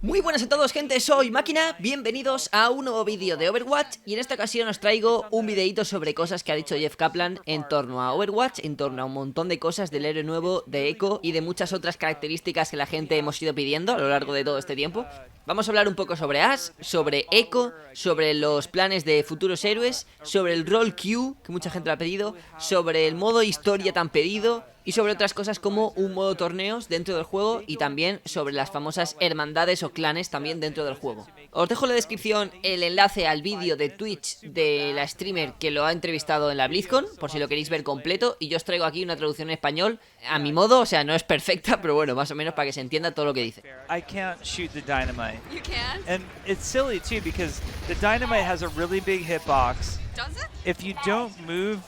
Muy buenas a todos, gente, soy Máquina, bienvenidos a un nuevo vídeo de Overwatch y en esta ocasión os traigo un videíto sobre cosas que ha dicho Jeff Kaplan en torno a Overwatch, en torno a un montón de cosas del héroe nuevo, de Echo y de muchas otras características que la gente hemos ido pidiendo a lo largo de todo este tiempo. Vamos a hablar un poco sobre Ashe, sobre Echo, sobre los planes de futuros héroes, sobre el rol Q, que mucha gente lo ha pedido, sobre el modo historia tan pedido y sobre otras cosas como un modo torneos dentro del juego y también sobre las famosas hermandades o clanes también dentro del juego. Os dejo en la descripción el enlace al vídeo de Twitch de la streamer que lo ha entrevistado en la BlizzCon, por si lo queréis ver completo, y yo os traigo aquí una traducción en español a mi modo, o sea, no es perfecta, pero bueno, más o menos para que se entienda todo lo que dice. I can't shoot the dynamite. You can? And it's silly too because the dynamite has a really big hitbox. Does it? If you don't move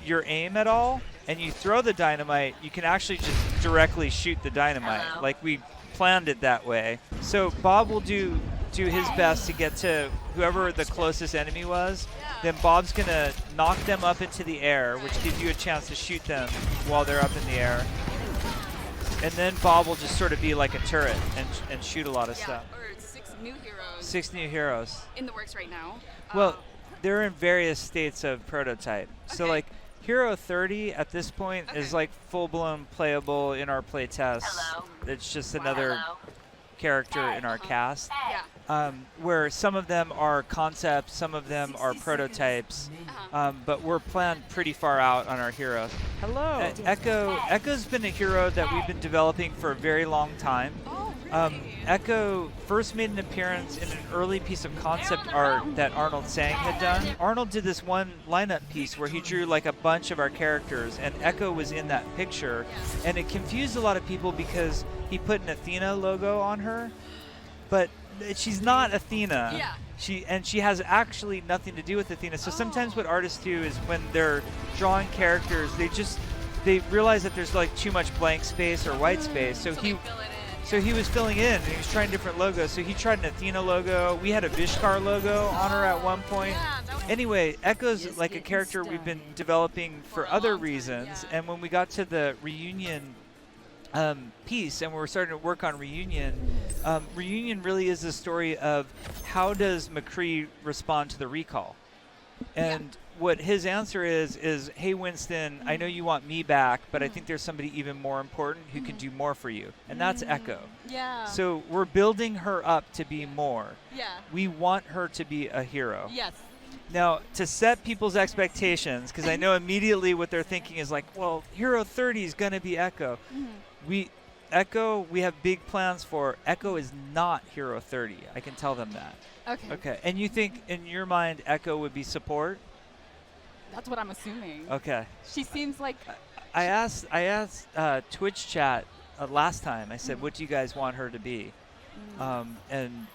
your aim at all and you throw the dynamite, you can actually just directly shoot the dynamite. Hello. Like we planned it that way. So Bob will do his best to get to whoever the closest enemy was. Then Bob's gonna knock them up into the air, which gives you a chance to shoot them while they're up in the air. And then Bob will just sort of be like a turret and shoot a lot of stuff. Or 6 new heroes 6 new heroes. in the works right now. Well, they're in various states of prototype. So Okay. like Hero 30 at this point is Okay. like full-blown playable in our playtest. It's just another character in our cast. Yeah. Where some of them are concepts, some of them are prototypes, but we're planned pretty far out on our heroes. Hello. Echo's been a hero that we've been developing for a very long time. Oh, really? Echo first made an appearance in an early piece of concept art that Arnold Sang had done. Arnold did this one lineup piece where he drew like a bunch of our characters, and Echo was in that picture, and it confused a lot of people because he put an Athena logo on her, but she's not Athena. Yeah. She has actually nothing to do with Athena. So sometimes what artists do is when they're drawing characters, they realize that there's like too much blank space or white space. So So he they fill it in. so he was filling in and he was trying different logos. So he tried an Athena logo. We had a Vishkar logo on her at one point. Yeah, that was Anyway, Echo's like a character we've been developing for a other long time, reasons. yeah. And when we got to the reunion piece and we're starting to work on Reunion, Reunion really is the story of how does McCree respond to the recall? And what his answer is, hey Winston, I know you want me back, but I think there's somebody even more important who can do more for you. And that's Echo. Yeah. So we're building her up to be more. yeah. We want her to be a hero. Yes. Now, to set people's expectations, because I know immediately what they're thinking is like, well, Hero 30 is going to be Echo. We have big plans for. Echo is not Hero 30. I can tell them that. Okay. Okay. And you think in your mind Echo would be support? That's what I'm assuming. Okay. She seems like I asked Twitch chat last time. I said, what do you guys want her to be? And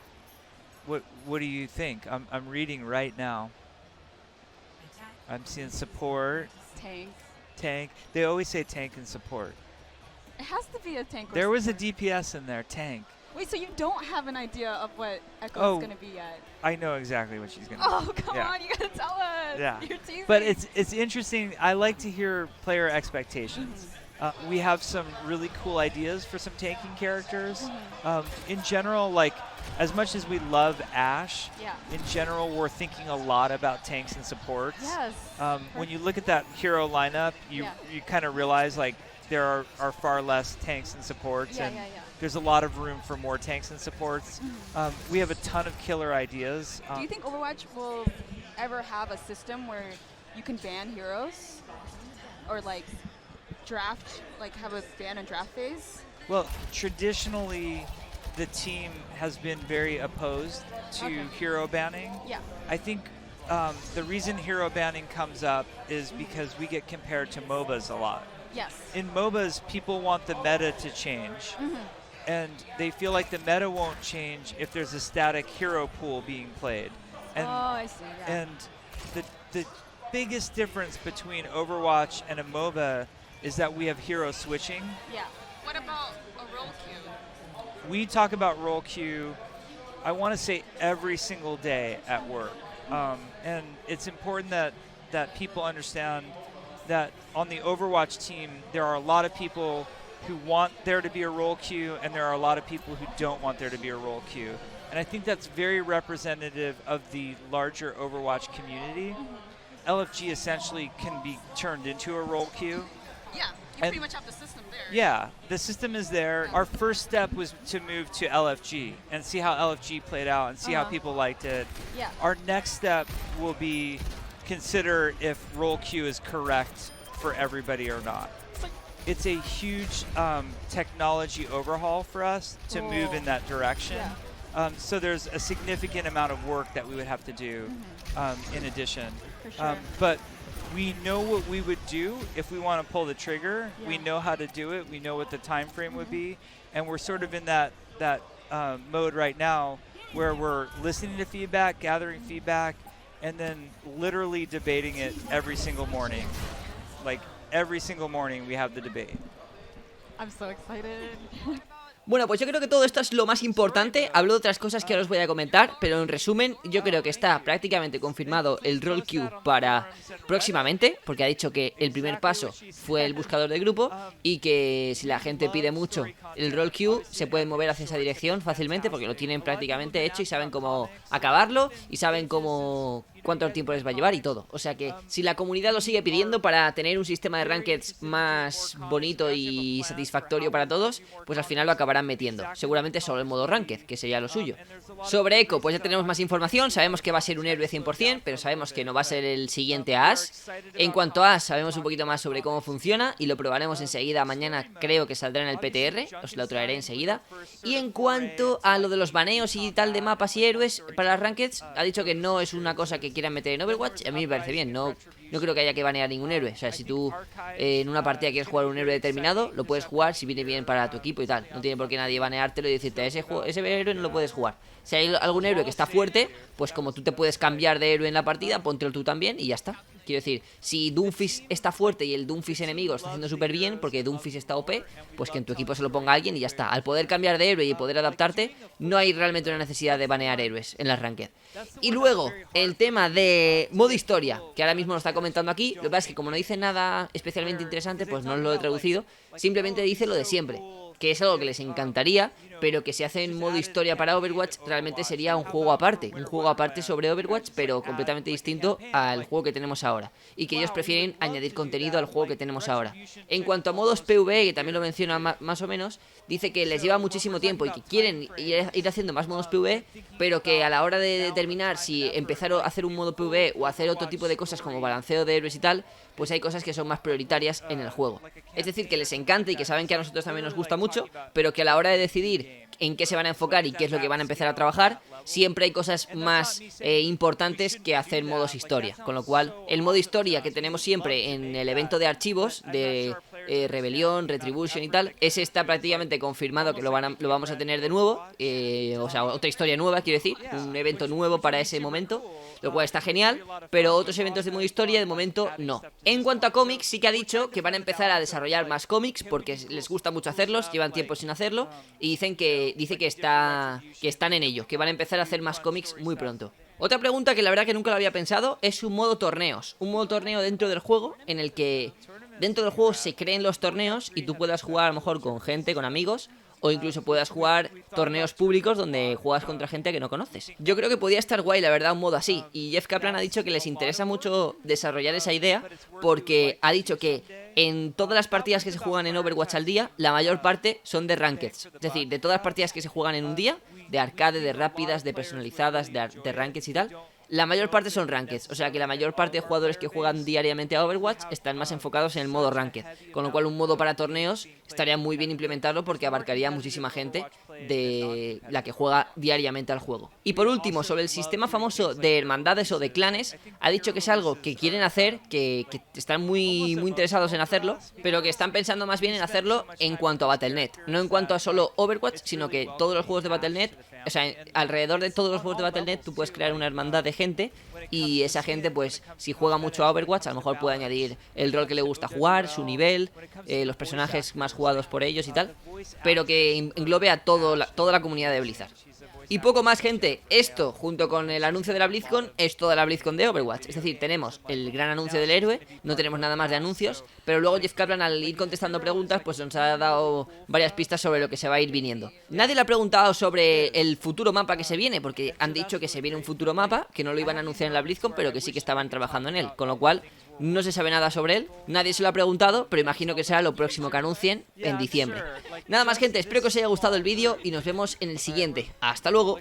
what do you think? I'm reading right now. I'm seeing support, tank. They always say tank and support. It has to be a tank. or There was a support. DPS in there, tank. Wait, so you don't have an idea of what Echo Oh. is going to be yet? I know exactly what she's gonna. Oh, come Yeah. on, you gotta tell us. Yeah. You're teasing. But it's interesting. I like to hear player expectations. We have some really cool ideas for some tanking characters. In general, like as much as we love Ashe, Yeah. in general we're thinking a lot about tanks and supports. Yes. When you look at that hero lineup, you kind of realize like there are far less tanks and supports, Yeah, and yeah, yeah. there's a lot of room for more tanks and supports. We have a ton of killer ideas. Do you think Overwatch will ever have a system where you can ban heroes? Or like draft, like have a ban and draft phase? Well, traditionally, the team has been very opposed to Okay. hero banning. Yeah. I think the reason hero banning comes up is because we get compared to MOBAs a lot. Yes. In MOBAs, people want the meta to change. And they feel like the meta won't change if there's a static hero pool being played. And, I see. Yeah. and the biggest difference between Overwatch and a MOBA is that we have hero switching. yeah. What about a role queue? We talk about role queue, I want to say every single day at work. And it's important that people understand that on the Overwatch team, there are a lot of people who want there to be a role queue, and there are a lot of people who don't want there to be a role queue. And I think that's very representative of the larger Overwatch community. LFG essentially can be turned into a role queue. Yeah, you pretty much have the system there. Yeah, the system is there. Our first step was to move to LFG and see how LFG played out and see how people liked it. Yeah. Our next step will be consider if role queue is correct for everybody or not. It's a huge technology overhaul for us to move in that direction. Yeah. So there's a significant amount of work that we would have to do in addition. For sure. But we know what we would do if we want to pull the trigger. Yeah. We know how to do it. We know what the time frame would be. And we're sort of in that mode right now where we're listening to feedback, gathering feedback, and then literally debating it every single morning. Like every single morning we have the debate. I'm so excited. Bueno, pues yo creo que todo esto es lo más importante. Hablo de otras cosas que ahora os voy a comentar, pero en resumen, yo creo que está prácticamente confirmado el Role Queue para próximamente, porque ha dicho que el primer paso fue el buscador de grupo y que si la gente pide mucho el Role Queue, se pueden mover hacia esa dirección fácilmente porque lo tienen prácticamente hecho y saben cómo acabarlo y saben cuánto tiempo les va a llevar y todo. O sea que si la comunidad lo sigue pidiendo para tener un sistema de rankeds más bonito y satisfactorio para todos, pues al final lo acabarán metiendo. Seguramente solo el modo ranked, que sería lo suyo. Sobre Echo, pues ya tenemos más información. Sabemos que va a ser un héroe 100%, pero sabemos que no va a ser el siguiente a Ash. En cuanto a Ash, sabemos un poquito más sobre cómo funciona y lo probaremos enseguida. Mañana creo que saldrá en el PTR, os lo traeré enseguida. Y en cuanto a lo de los baneos y tal de mapas y héroes para las rankeds, ha dicho que no es una cosa que quieran meter en Overwatch. A mí me parece bien, no creo que haya que banear ningún héroe. O sea, si tú en una partida quieres jugar un héroe determinado, lo puedes jugar si viene bien para tu equipo y tal. No tiene por qué nadie baneártelo y decirte ese héroe no lo puedes jugar. Si hay algún héroe que está fuerte, pues como tú te puedes cambiar de héroe en la partida, póntelo tú también y ya está. Quiero decir, si Doomfist está fuerte y el Doomfist enemigo está haciendo súper bien porque Doomfist está OP, pues que en tu equipo se lo ponga alguien y ya está. Al poder cambiar de héroe y poder adaptarte, no hay realmente una necesidad de banear héroes en las ranked. Y luego, el tema de modo historia, que ahora mismo lo está comentando aquí. Lo que pasa es que como no dice nada especialmente interesante, pues no lo he traducido. Simplemente dice lo de siempre, que es algo que les encantaría, pero que si hacen modo historia para Overwatch realmente sería un juego aparte sobre Overwatch, pero completamente distinto al juego que tenemos ahora, y que ellos prefieren añadir contenido al juego que tenemos ahora. En cuanto a modos PvE, que también lo menciona más o menos, dice que les lleva muchísimo tiempo y que quieren ir haciendo más modos PvE, pero que a la hora de determinar si empezar a hacer un modo PvE o hacer otro tipo de cosas como balanceo de héroes y tal, pues hay cosas que son más prioritarias en el juego. Es decir, que les encanta y que saben que a nosotros también nos gusta mucho, pero que a la hora de decidir en qué se van a enfocar y qué es lo que van a empezar a trabajar, siempre hay cosas más importantes que hacer modos historia. Con lo cual, el modo historia que tenemos siempre en el evento de archivos de Rebelión, Retribution y tal, ese está prácticamente confirmado que lo vamos a tener de nuevo, o sea, otra historia nueva, quiero decir, un evento nuevo para ese momento, lo cual está genial, pero otros eventos de modo historia de momento no. En cuanto a cómics, sí que ha dicho que van a empezar a desarrollar más cómics porque les gusta mucho hacerlos, llevan tiempo sin hacerlo y dice que están en ello, que van a empezar a hacer más cómics muy pronto. Otra pregunta que la verdad que nunca lo había pensado es un modo torneos, un modo torneo dentro del juego en el que dentro del juego se creen los torneos y tú puedas jugar a lo mejor con gente, con amigos, o incluso puedas jugar torneos públicos donde juegas contra gente que no conoces. Yo creo que podría estar guay, la verdad, un modo así. Y Jeff Kaplan ha dicho que les interesa mucho desarrollar esa idea porque ha dicho que en todas las partidas que se juegan en Overwatch al día, la mayor parte son de rankeds. Es decir, de todas las partidas que se juegan en un día, de arcade, de rápidas, de personalizadas, de rankeds y tal, la mayor parte son rankeds, o sea que la mayor parte de jugadores que juegan diariamente a Overwatch están más enfocados en el modo ranked, con lo cual un modo para torneos estaría muy bien implementarlo porque abarcaría muchísima gente de la que juega diariamente al juego. Y por último, sobre el sistema famoso de hermandades o de clanes, ha dicho que es algo que quieren hacer, que están muy interesados en hacerlo, pero que están pensando más bien en hacerlo en cuanto a Battle.net, no en cuanto a solo Overwatch, sino que todos los juegos de Battle.net, o sea, alrededor de todos los juegos de Battle.net tú puedes crear una hermandad de gente y esa gente, pues, si juega mucho a Overwatch, a lo mejor puede añadir el rol que le gusta jugar, su nivel, los personajes más jugados por ellos y tal, pero que englobe a toda la comunidad de Blizzard. Y poco más, gente. Esto, junto con el anuncio de la BlizzCon, es toda la BlizzCon de Overwatch. Es decir, tenemos el gran anuncio del héroe, no tenemos nada más de anuncios, pero luego Jeff Kaplan, al ir contestando preguntas, pues nos ha dado varias pistas sobre lo que se va a ir viniendo. Nadie le ha preguntado sobre el futuro mapa que se viene, porque han dicho que se viene un futuro mapa, que no lo iban a anunciar en la BlizzCon, pero que sí que estaban trabajando en él, con lo cual no se sabe nada sobre él, nadie se lo ha preguntado, pero imagino que será lo próximo que anuncien en diciembre. Nada más, gente, espero que os haya gustado el vídeo y nos vemos en el siguiente. ¡Hasta luego!